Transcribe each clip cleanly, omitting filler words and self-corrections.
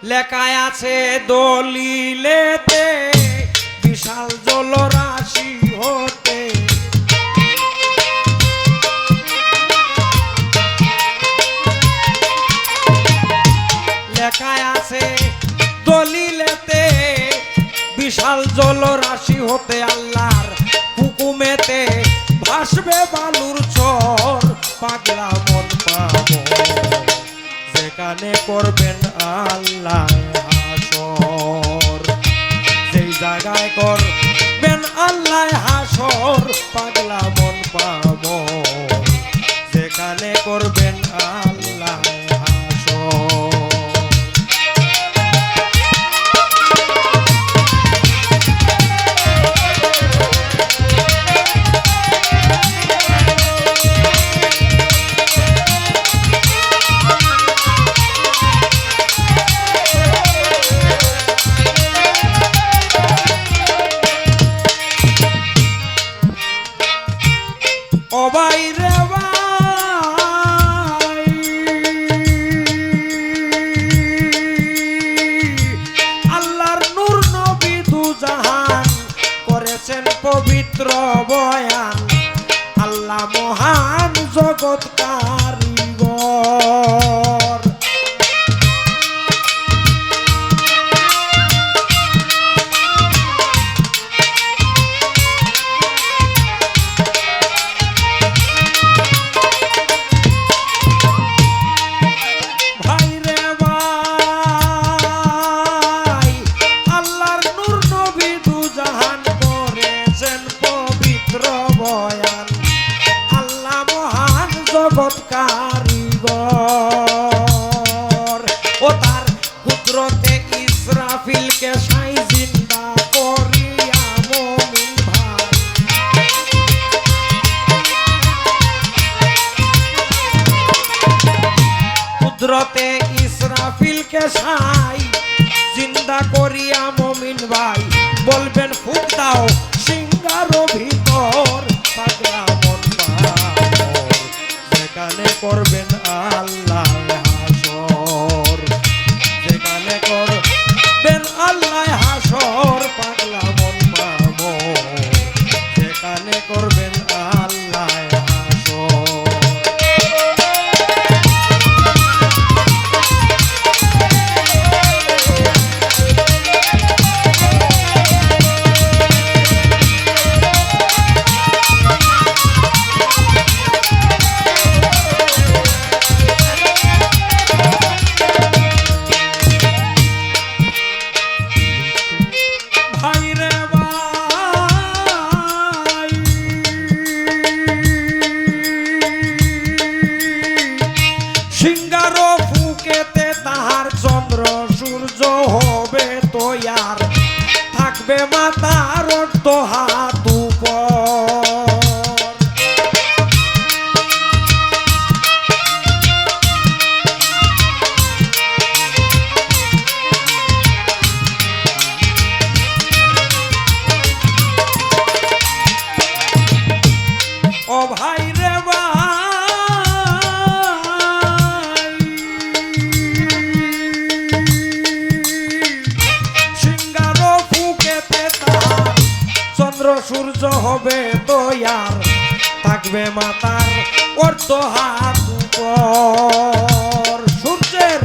লেখায় আছে দলিলেতে বিশাল জলরাশি হতে লেখায় আছে দলিলেতে বিশাল জলরাশি হতে আল্লাহর হুকুমেতে ভাসবে বালুর চর পাগলা মন পাবো যেখানে করবেন আল্লাহ হাসর যেই জায়গায় করবেন আল্লাহ হাসর পাগলা মন পাবো যেখানে করবেন আল্লাহ হাসর ও ভাই রে ভাই আল্লাহর নূর নবী দুজাহান করেছেন পবিত্র বয়ান আল্লাহ মহান জগৎ কারিগর জগৎ কারিগর ও তার কুদরতে ইসরাফিলকে সাই জিন্দা করিয়া মুমিন ভাই কুদরতে ইসরাফিলকে সাই জিন্দা করিয়া মুমিন ভাই বলবেন ফুক দাও সিংহার ভিতর পাগলা মন যেখানে করবেন আল্লাহ হাসর যেখানে করবেন আল্লাহ হাসর পাগলা মন পাবো যেখানে করবেন আল্লাহ হাসর থাকবে মাতার অর্ধ হাত উপর ও ভাই রে সূর্য হবে দয়ার থাকবে মাতার অর্ধ হাত উপর সূর্যের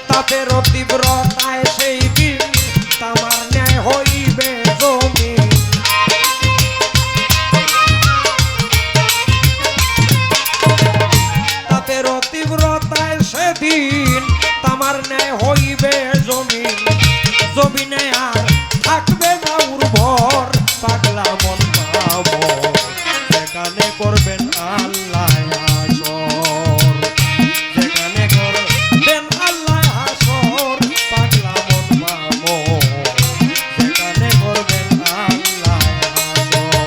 তাপের তীব্রতায় সেই দিন তামার ন্যায় হইবে জমিন তাপের তীব্রতায় সেদিন তামার ন্যায় হইবে জমিন জমিনে আর থাকবে না উর্বর পাগলা মন পাবো যেখানে করবেন আল্লাহ হাসর যেখানে করবেন আল্লাহ হাসর পাগলা মন পাবো যেখানে করবেন আল্লাহ হাসর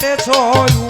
পেতেছ